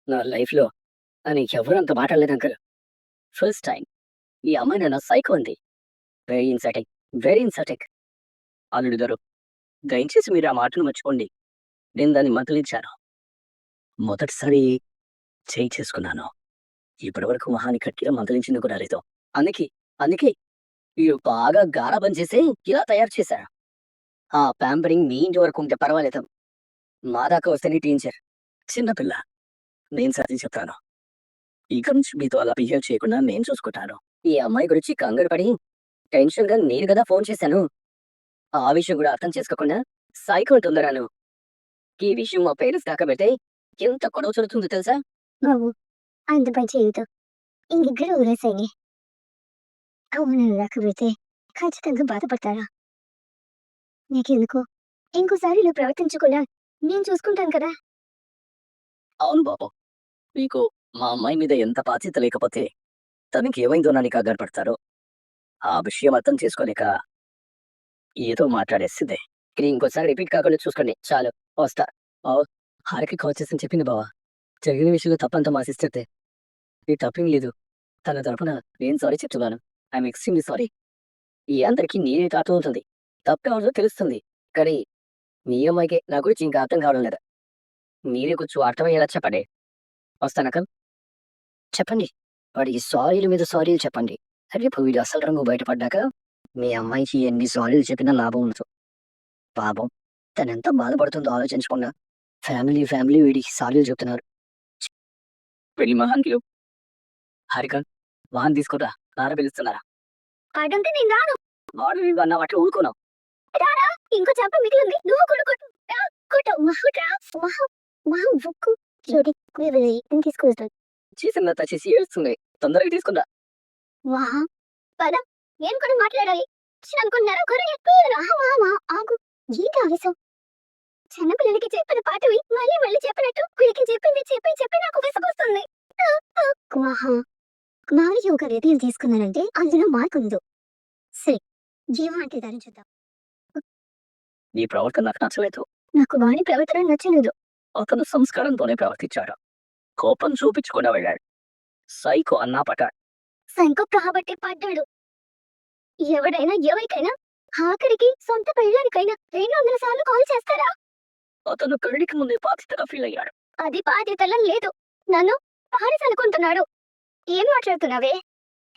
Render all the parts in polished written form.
నా లైఫ్‌లో నీకెవ్వరు అంత మాట్లాడలేదు అంకుల్. ఫస్ట్ టైమ్ ఈ అమ్మాయి నన్ను సైకో అంది. Very insulting. Very insulting. అల్లుడు గారు, దయచేసి మీరు ఆ మాటలు మర్చిపోండి. నేను దాన్ని మందలించాను. మొదటిసారి చేయి చేసుకున్నాను. ఇప్పటివరకు మహాని గట్టిగా మందలించింది కూడా లేదు. అందుకే, అందుకే మీరు బాగా గారాబం చేసి ఇలా తయారు చేశారు. ఆ పాంపరింగ్ మీ ఇంటి వరకు ఉంటే పర్వాలేదు. మా దాకా వస్తేనే డేంజర్. చిన్న పిల్ల. నేను సర్ది చెప్తాను. ఇక నుంచి మీతో అలా బిహేవ్ చేయకుండా నేను చూసుకుంటాను. ఈ అమ్మాయి గురించి కంగారు పడి టెన్షన్‌గా నేను గదా ఫోను చేశాను. ఆ విషయం గూడా అర్థం చేసుకోకుండా సైకో అంటుందిరా నువ్వు. ఈ విషయం మా పేరెంట్స్ దాకా వెళ్తే ఎంత గొడవ జరుగుతుందో తెలుసా? బాబు, అంత పని చేయొద్దు. ఇంకిక్కడ వదిలేసేయండి. అవును రాకపోతే ఖచ్చితంగా బాధపడతారా? నీకెందుకు? ఇంకోసారి ఇలా ప్రవర్తించకుండా నేను చూసుకుంటాను కదా! అవును బాబు. మీకు మా అమ్మాయి మీద ఎంత బాధ్యత లేకపోతే తనకేమైందోనని కంగారు పడతారో, ఆ విషయం అర్థం చేసుకోలేక ఏదో మాట్లాడేసింది. ఇది ఇంకోసారి రిపీట్ కాకుండా చూసుకోండి. చాలు. వస్తా. హారిక కాల్ చేసని చెప్పింది బావ. జరిగిన విషయంలో తప్పంతా మా సిస్టర్‌దే. నీ తప్పేం లేదు. తన తరపున నేను సారీ చెప్తున్నాను. I'm extremely sorry. ఈ అందరికి నేనే అర్థమవుతుంది. తప్పెవరిదో తెలుస్తుంది. కానీ మీ అమ్మాయికే నా గురించి ఇంకా అర్థం కావడం లేదు. మీరే కొంచెం అర్థమయ్యేలా చెప్పండి. వస్తానక్క. చెప్పండి. వాడికి సారీల మీద సారీలు చెప్పండి. రేపు వీడి అసలు రంగు బయటపడ్డాక మీ అమ్మాయికి ఎన్ని సారీలు చెప్పినా లాభం ఉండదు. పాపం తనెంత బాధపడుతుందో ఆలోచించకుండా ఫ్యామిలీ, ఫ్యామిలీ వీడికి సారీలు చెప్తున్నారు. వెళ్ళి మహాన్‌కి హారిక వాహన్ తీసుకురా. నాన్న పిలుస్తున్నారా? వాడంటే నేను రాను. వాడు వీడు అన్నావు అట్లా ఊరుకోను. రారా? ఇంకో చెంప మిగిలింది. నువ్వు కూడా కొట్టు. రా, కొట్టు. మహురా, మహు, మహు బుక్కు. చూడు నేను తీసుకొస్తాను. చేసిందంతా చేసి ఏడుస్తుంది. తొందరగా తీసుకురా. వాహ్! పద. నేను కూడా మాట్లాడాలి. అనుకున్నారా? ఆగు. ఏంటి ఆవేశం? చిన్నపిల్లలకి చెప్పిన పాటవి మళ్ళీ మళ్ళీ చెప్పినట్టు వీడికి చెప్పింది చెప్పి చెప్పి నాకు విసుగొస్తుంది. ఆహా! మామయ్య ఒక నిర్ణయం తీసుకున్నానంటే అందులో మార్కుందో. సరే, జీవం అంటే దాన్ని చూద్దాం. నీ ప్రవర్తన నాకు నచ్చలేదు. నాకు వాడి ప్రవర్తన నచ్చలేదు. అతను సంస్కారంతోనే ప్రవర్తించాడు. కోపం చూపించకుండా వెళ్ళాడు. సైకో అన్నా పడ్డాడు. సైకో కాబట్టి పడ్డాడు. ఎవడైనా ఎవరికైనా ఆఖరికి సొంత పెళ్ళానికైనా 200 సార్లు కాల్ చేస్తారా? అతను పెళ్లికి ముందే బాధ్యతగా ఫీల్ అయ్యాడు. అది బాధ్యతలో లేదు. నన్ను పారిస్ అనుకుంటున్నాడు. ఏం మాట్లాడుతున్నావే?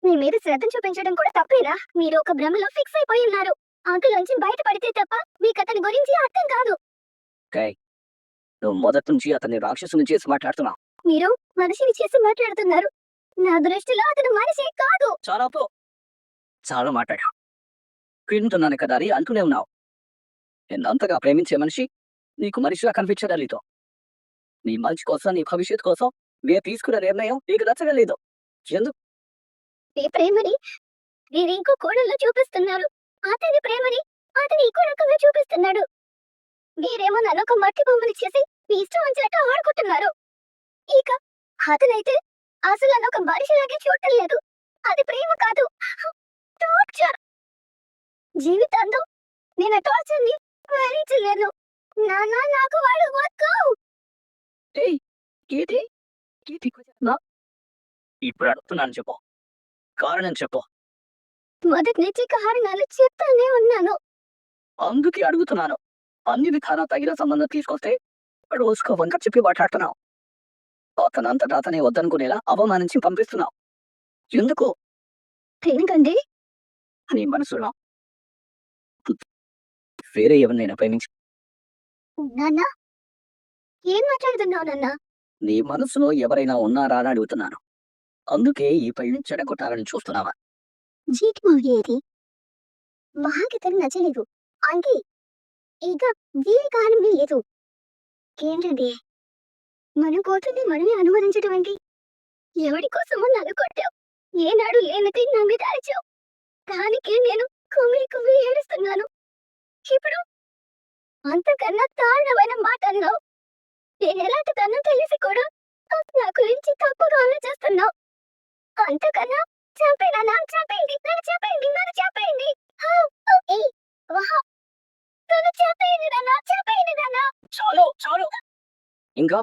నీ మీద శ్రద్ధ చూపించడం కూడా తప్పేనా? మీరు ఒక భ్రమలో ఫిక్స్ అయిపోయి ఉన్నారు. అందులోంచి బయటపడితే తప్ప మీకు అతని గురించి అర్థం కాదు. ఓకే. నువ్వు మొదటి నుంచి అతన్ని రాక్షసుని చేసి మాట్లాడుతున్నావు. మీరు మనిషిని చేసి మాట్లాడుతున్నారు. నా దృష్టిలో అతను మనిషే కాదు. చాలా పో. చాలా మాట్లాడావు. వింటున్నాను కదా అని అంటూనే ఉన్నావు. నిన్నంతగా ప్రేమించే మనిషి నీకు మనిషిలా కనిపించదా నీతో? నీ మంచి కోసం, నీ భవిష్యత్తు కోసం నేను తీసుకున్న నిర్ణయం నీకు నచ్చడం లేదు. ఎందుకు? మీ ప్రేమని మీరు ఇంకో కోణంలో చూపిస్తున్నారు. అతని ప్రేమని అతను ఇంకో రకంగా చూపిస్తున్నాడు. మీరేమో నన్ను ఒక మట్టి బొమ్మని చేసి మీ ఇష్టం వచ్చినట్టు ఆడుకుంటున్నారు. ఇక అతనైతే అసలు నన్ను ఒక మనిషిలాగే చూడటం లేదు. అది ప్రేమ కాదు, టార్చర్. జీవితాంతం నేను టార్చర్‌ని భరించలేను. నాన్న నాకు వాడు వద్దు. ఏయ్! ఏంటి? ఏంటి నా ఇప్పుడు అడుగుతున్నాను చెప్పు. కారణం చెప్పు. మొదటి నుంచి కారణాలు చెప్తానే ఉన్నాను. అందుకే అడుగుతున్నాను. అన్ని విధాలా తగిన సంబంధం తీసుకొస్తే రోజుకో వంక చెప్పి మాట్లాడుతున్నావు. అతనంతట అతనే వద్దనుకునేలా అవమానించి పంపిస్తున్నావు. ఎందుకు? ఎందుకంటే నీ మనసులో వేరే ఎవరినైనా ప్రేమించి నాన్న ఏం మాట్లాడుతున్నావు నాన్న? నీ మనసులో ఎవరైనా ఉన్నారా అని అడుగుతున్నాను. అందుకే ఈ పెళ్లిని చెడగొట్టాలని చూస్తున్నావా? జీటి మూవీ ఏది? మహాకితను నచ్చలేదు. అంతే. ఇక దీని కారణమే లేదు. ఏంటండి? మన కూతుర్ని మనమే అనుమానించడం ఏంటి? ఎవడి కోసమో నన్ను కొట్టావు. ఏనాడు లేనిది నా మీద అరిచావు. దానికి నేను కుమిలి కుమిలి ఏడుస్తున్నాను. ఇప్పుడు అంతకన్నా దారుణమైన మాట అన్నావు. నేనెలాంటిదన్నో తెలిసి కూడా నా గురించి తప్పుగా ఆలోచిస్తున్నావు. అంతకన్నా చంపేనా చంపేయండి, నన్ను చంపేయండి, నన్ను చంపేయండి. ఏయ్! వాహ్! నన్ను చంపేయండి నాన్న, చంపేయండి నాన్న. చాలు చాలు. ఇంకా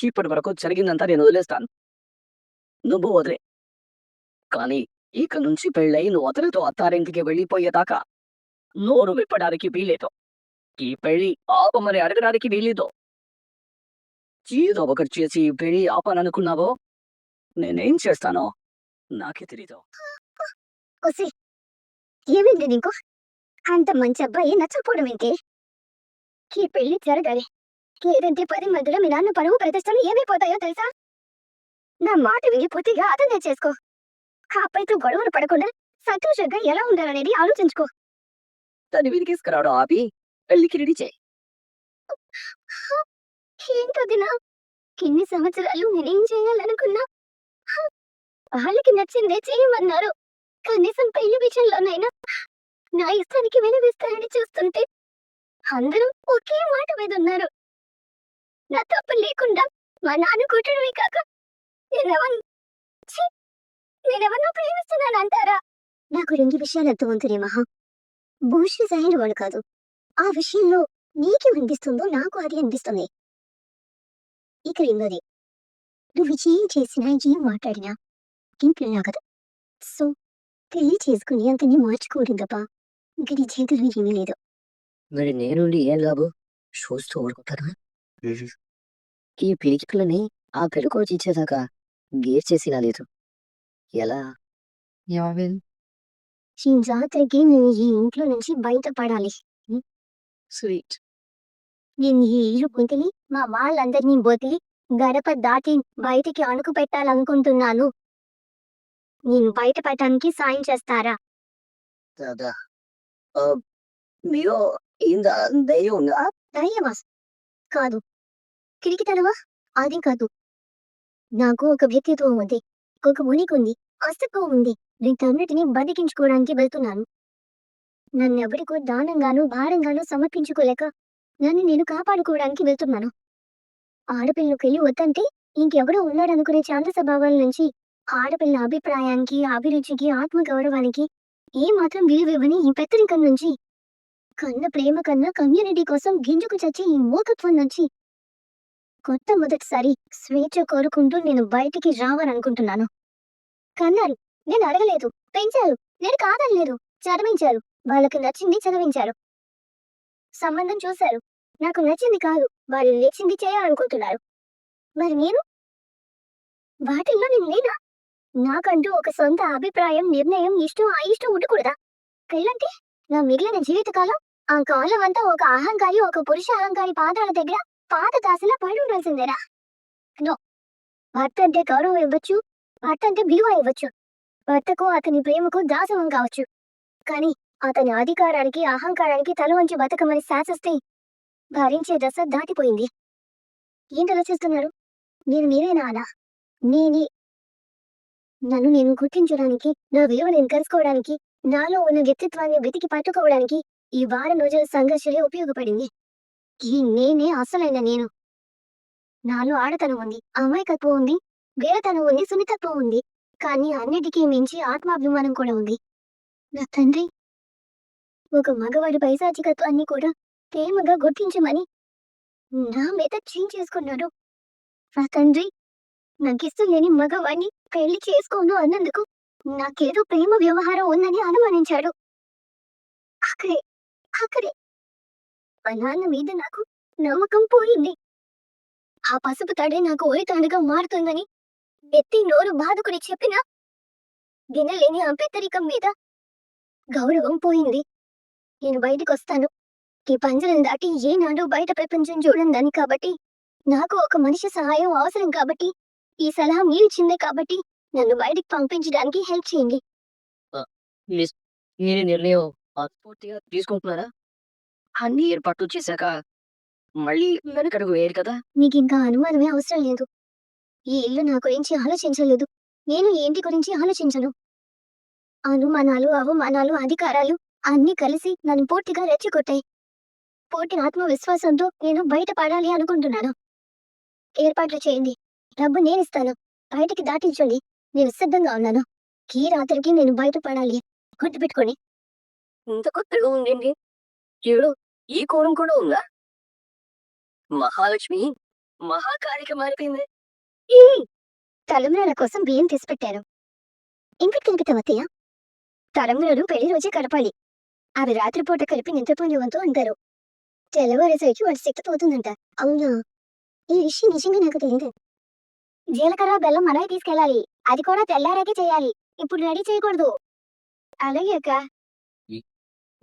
ఇప్పటి వరకు జరిగిందంతా నేను వదిలేస్తాను. నువ్వు వదిలే. కానీ ఇక నుంచి పెళ్ళై నువ్వు అతనితో అత్తారింటికి వెళ్ళిపోయేదాకా నోరు విప్పడానికి వీలేదు. ఈ పెళ్లి ఆపమని అడగడానికి వీలేదు. ఏదో ఒకటి చేసి ఈ పెళ్లి ఆపాలనుకున్నావో నేనేం చేస్తానో నాకే తెలీదు. ఒసేయ్, ఏమైంది నీకు? అంత మంచి అబ్బాయి నచ్చకపోవడం ఏంటి? ఈ పెళ్లి జరగాలి. లేదంటే 10 మందిలో మీ నాన్న పరువు ప్రతిష్టలు ఏమైపోతాయో తెలుసా? నా మాట విని పూర్తిగా అతనే చేసుకో. ఆ అబ్బాయితో గొడవలు పడకుండా సంతోషంగా ఎలా ఉండాలనేది ఆలోచించుకో. దాన్ని వెతికేసుకురావడం ఆపి పెళ్లికి రెడీ చేయి. ఏంటదినా? ఇన్ని సంవత్సరాలు నేనేం చేయాలనుకున్నా వాళ్ళకి నచ్చిందే చేయమన్నారు. కనీసం పెళ్లి విషయంలోనైనా నా ఇష్టానికి విలువిస్తారని చూస్తుంటే అందరూ ఒకే మాట మీద ఉన్నారు. నా తప్పు లేకుండా మా నాన్న కొట్టడమే కాక నేనెవన్ ఛీ! నేనెవరినో ప్రేమిస్తున్నానంటారా? నాకు 2 విషయాలు అర్థమవుతున్నాయి మహా. భూషి సరైన వాడు కాదు. ఆ విషయంలో నీకేమనిపిస్తుందో నాకు అది అనిపిస్తుంది. ఇక రెండోది, నువ్వు ఏం చేసినా ఏం మాట్లాడినా ఇంట్లో కదా. సో పెళ్లి చేసుకుని అతన్ని మార్చుకోవడం తప్ప ఇంక నీ చేతుల్లో ఏమీ లేదు. మరి నేనుండి ఏం లాభం? చూస్తూ ఊరుకుంటానా? ఈ పిరికి పిల్లని ఆ పెళ్ళికొడుకు ఇచ్చేదాకా గేర్ చేసి రాలేదు. ఎలా? ఈ జాతరకి నేను ఈ ఇంట్లో నుంచి బయటపడాలి. స్వీట్. నేను ఈ ఇల్లు వదిలి మా వాళ్ళందరినీ వదిలి గడప దాటి బయటికి అడుగు పెట్టాలనుకుంటున్నాను. నేను బయటపడటానికి సాయం చేస్తారా? దాదా మీరు ఇంత ధైర్యం ఉందా? ధైర్యమా? కాదు. కిరికితనమా? అది కాదు. నాకు ఒక వ్యక్తిత్వం ఉంది. ఒక ఉనికి ఉంది. అస్తిత్వం ఉంది. వీటన్నిటిని బతికించుకోవడానికి వెళ్తున్నాను. నన్నెవరికో దానంగాను భారంగాను సమర్పించుకోలేక నన్ను నేను కాపాడుకోవడానికి వెళ్తున్నాను. ఆడపిల్లకు పెళ్లి వద్దంటే ఇంకెవడో ఉన్నాడనుకునే శాంత స్వభావాల నుంచి ఆడపిల్ల అభిప్రాయానికి, అభిరుచికి, ఆత్మగౌరవానికి ఏమాత్రం విలువివ్వని ఈ పెత్తరికం నుంచి, కన్న ప్రేమ కన్నా కమ్యూనిటీ కోసం గింజుకు చచ్చే ఈ మూకత్వం నుంచి మొదటిసారి స్వేచ్ఛ కోరుకుంటూ నేను బయటికి రావాలనుకుంటున్నాను. కన్నారు, నేను అడగలేదు. పెంచారు, నేను కాదనలేదు. చదివించారు, వాళ్ళకి నచ్చింది చదివించారు. సంబంధం చూశారు, నాకు నచ్చింది కాదు, వాళ్ళు నచ్చింది చేయాలనుకుంటున్నారు. మరి నేను వాటిల్లో నేను లేనా? నాకంటూ ఒక సొంత అభిప్రాయం, నిర్ణయం, ఇష్టం అయిష్టం ఉండకూడదా? పెళ్ళంటే నా మిగిలిన జీవితకాలం ఆ కాలం అంతా ఒక అహంకారి, ఒక పురుష అహంకారి పాదాల దగ్గర పాత దాసలా పడి ఉండాల్సిందేనా? నో. భర్త అంటే గౌరవం ఇవ్వచ్చు, భర్త అంటే విలువ ఇవ్వచ్చు, భర్తకు అతని ప్రేమకు దాసవం కావచ్చు. కానీ అతని అధికారానికి, అహంకారానికి తల వంచి బతకమని శాసిస్తే భరించే దశ దాటిపోయింది. ఏంటి ఆలోచిస్తున్నారు? నేను మీరేనా అలా? నేనే. నన్ను నేను గుర్తించడానికి, నా విలువ నేను కలుసుకోవడానికి, నాలో ఉన్న వ్యక్తిత్వాన్ని వెతికి పట్టుకోవడానికి ఈ వారం రోజుల సంఘర్షణే ఉపయోగపడింది. ఈ నేనే అసలైన నేను. నాలో ఆడతనం ఉంది, అమాయకత్వం ఉంది, వేరతనం ఉంది, సున్నితత్వం ఉంది. కానీ అన్నిటికీ మించి ఆత్మాభిమానం కూడా ఉంది. నా తండ్రి ఒక మగవాడి పైశాచికత్వాన్ని కూడా ప్రేమగా గుర్తించమని నా మీద చేసుకున్నాడు. నా తండ్రి నాకిష్టం లేని మగవాడిని పెళ్లి చేసుకోను అన్నందుకు నాకేదో ప్రేమ వ్యవహారం ఉందని అనుమానించాడు. అక్కడే అక్కడే మా నాన్న మీద నాకు నమ్మకం పోయింది. ఆ పసుపు తడే నాకు ఒరితాడుగా మారుతుందని ఎత్తి నోరు బాదుకుని చెప్పినా వినలేని ఆ పెద్దరికం మీద గౌరవం పోయింది. నేను బయటకొస్తాను. ఈ పంజరం దాటి ఏనాడు బయట ప్రపంచం చూడందని కాబట్టి, నాకు ఒక మనిషి సహాయం అవసరం కాబట్టి, ఈ సలహా మీరిచ్చిందే కాబట్టి నన్ను బయటికి పంపించడానికి హెల్ప్ చేయండి. ఈ నిర్ణయం పూర్తిగా తీసుకుంటున్నారా? అన్ని ఏర్పాట్లు చేశాక మళ్ళీ వెనకడుగు వేయరు కదా? మీకింకా అనుమానమే అవసరం లేదు. ఈ ఇల్లు నా గురించి ఆలోచించలేదు. నేను ఈ ఇంటి గురించి ఆలోచించను. అనుమానాలు, అవమానాలు, అధికారాలు అన్నీ కలిసి నన్ను పూర్తిగా రెచ్చగొట్టాయి. పూర్తి ఆత్మవిశ్వాసంతో నేను బయటపడాలి అనుకుంటున్నాను. ఏర్పాట్లు చేయండి. డబ్బు నేనిస్తాను. బయటికి దాటించండి. నేను సిద్ధంగా ఉన్నాను. ఈ రాత్రికి నేను బయటపడాలి. గుర్తుపెట్టుకోండి. ఇంత కొత్తగా ఉందండి. ఈవిడ ఈ కోణం కూడా ఉందా? మహాలక్ష్మి మహాకాళిక మారిపోయింది. తలంబ్రాల కోసం బియ్యం తీసి పెట్టాను. ఇంటికి తినిపితాం అత్తయ్య. తలంబ్రాలు పెళ్లి రోజే కలపాలి. అవి రాత్రిపూట కలిపి నిద్రపోనివ్వద్దు అంటారు. తెల్లవారేసరికి వాడి శక్తి పోతుందంట. అవునా? ఈ విషయం నిజంగా నాకు తెలియదు. జీలకర్ర బెల్లం మనమే తీసుకెళ్ళాలి. అది కూడా తెల్లారాకే చేయాలి. ఇప్పుడు రెడీ చేయకూడదు. అలాగే అక్క.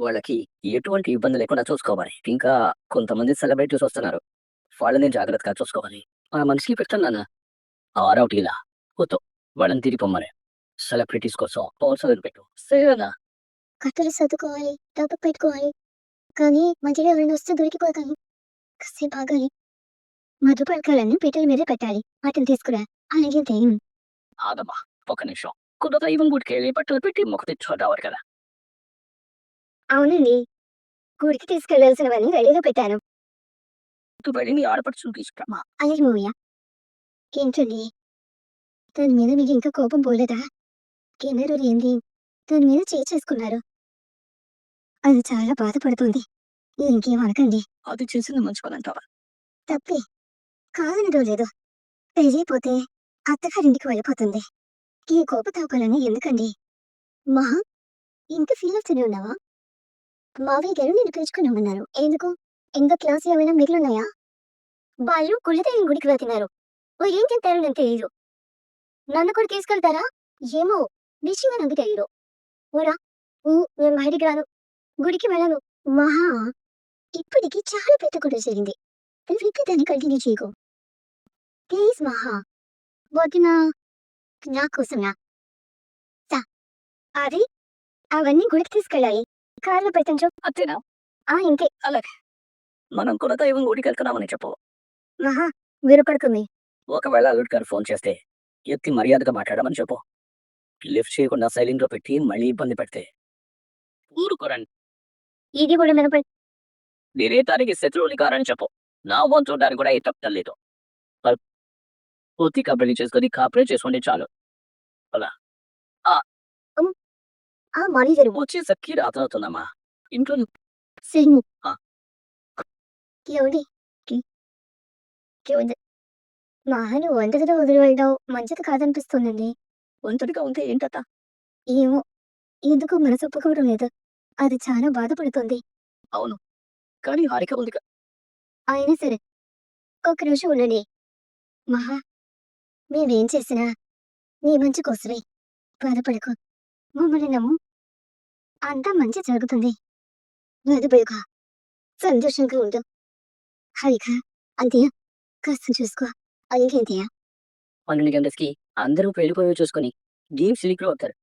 వాళ్ళకి ఎటువంటి ఇబ్బంది లేకుండా చూసుకోవాలి. ఇంకా కొంతమంది సెలబ్రిటీస్ వస్తున్నారు. వాళ్ళని జాగ్రత్తగా చూసుకోవాలి. ఆ మనిషికి పెడుతున్నాను ఆరవటిలా కూతో వాళ్ళని తిరిగి పొమ్మని. సెలబ్రిటీస్ కోసం అవసరం పెట్టు సరేనా? కట్టలు సర్దుకోవాలి. డబ్బు పెట్టుకోవాలి. కానీ మధ్యలో ఎవరైనా వస్తే దొరికిపోతాను. కాసేపు ఆగాలి. మధు పడకలన్నీ పీటల మీద పెట్టాలి. వాటిని తీసుకురా. అలాగే దెయ్యం. ఆగమ్మా ఒక నిమిషం. కొంత దైవం గుడికి వెళ్ళి బట్టలు పెట్టి మొక్క తెచ్చుకోవాలి కదా. అవునండి. గుడికి తీసుకెళ్లాల్సినవన్నీ రెడీగా పెట్టాను. నువ్వు వెళ్ళి నీ ఆడపడుచుని తీసుకురామా. అలాగే మూవయ్య. ఏంటండి? దాని మీద మీకు ఇంకా కోపం పోలేదా? కెమెరా ఏంది? దాని మీద చేసుకున్నారు. అది చాలా బాధపడుతుంది. ఇంకేం అనకండి. అది చేసింది మంచి పని అంటావా? తప్పే. కాదనడం లేదు. పెళ్ళైపోతే అత్తగారింటికి వెళ్ళిపోతుంది. ఈ కోపతాపాలన్నీ ఎందుకండి? మహా ఇంత ఫీల్ అవుతూనే ఉన్నావా? మావయ్య గారు నిన్ను పిలుచుకున్నామన్నారు. ఎందుకు? ఇంకా క్లాస్ ఏమైనా మిగిలిన్నాయా? వాళ్ళు కులదేవి గుడికి వెళ్తున్నారు. ఓ ఏం చెప్తారో నాకు తెలీదు. నన్ను కూడా తీసుకెళ్తారా? ఏమో నిజంగా నాకు తెలీదు. ఓరా నేను బయటికి రాను. గుడికి వెళ్ళను. మహా ఇప్పటికి చాలా పెద్ద గొడవ జరిగింది. నువ్వు ఇంకా దాన్ని కంటిన్యూ చేయకు. ప్లీజ్ మహా. వదిన నా కోసంనా? సా అది అవన్నీ గుడికి తీసుకెళ్ళాలి. కార్లో పెట్టంచు. అంతేనా? ఇంతే. అలాగే మనం కూడా దైవం గుడికి వెళ్తున్నామని చెప్పు. మహా వినపడుతుంది. ఒకవేళ అల్లుడు గారు ఫోన్ చేస్తే ఎత్తి మర్యాదగా మాట్లాడమని చెప్పు. లిఫ్ట్ చేయకుండా సైలెంట్ లో పెట్టి మళ్ళీ ఇబ్బంది పెడితే ఊరుకోరండి. ఇది కూడా వినపడి నేనే దానికి శత్రువుని కారని చెప్పు. నా వంతు చూడడానికి కూడా ఏ తప్ప లేదు. పూర్తిగా పెళ్లి చేసుకొని కాపురే చేసుకోండి చాలు. అలా మనీ జరుగు. వచ్చేసరికి రాత్రి అవుతుందమ్మా. ఇంట్లో సిగ్గు. ఆ. ఏమండి? ఏమండి? మహాను ఒంటరిగా వదిలి వెళ్ళడం మంచిది కాదనిపిస్తుందండి. ఒంటరిగా ఉంటే ఏంటట? ఏమో ఎందుకు మనసు ఒప్పుకోవడం లేదు. అది చాలా బాధపడుతుంది. అవును కానీ హారిక ఉంది అయినా సరే ఒక్క నిమిషం ఉండండి. మహా మేమేం చేసినా నీ మంచి కోసమే. బాధపడకు. మమ్మల్ని నమ్ము. అంతా మంచి జరుగుతుంది. బాధపడక సంతోషంగా ఉండు. హారిక అంతేనా? కాస్త చూసుకో. అలాగే అంతేనా? 12 గంటలకి అందరూ పెళ్లిపోయి చూసుకొని డీప్ స్లీప్ లో అవుతారు.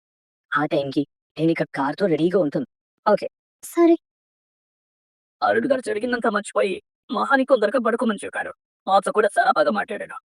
ఆ టైంకి నేను ఇక్కడ కార్తో రెడీగా ఉంటాను. ఓకే. సరే. అల్లుడు గారు జరిగిందంతా మర్చిపోయి మహాని కొందరుగా పడుకోమని చెప్పారు. మాతో కూడా చాలా బాగా మాట్లాడాడు.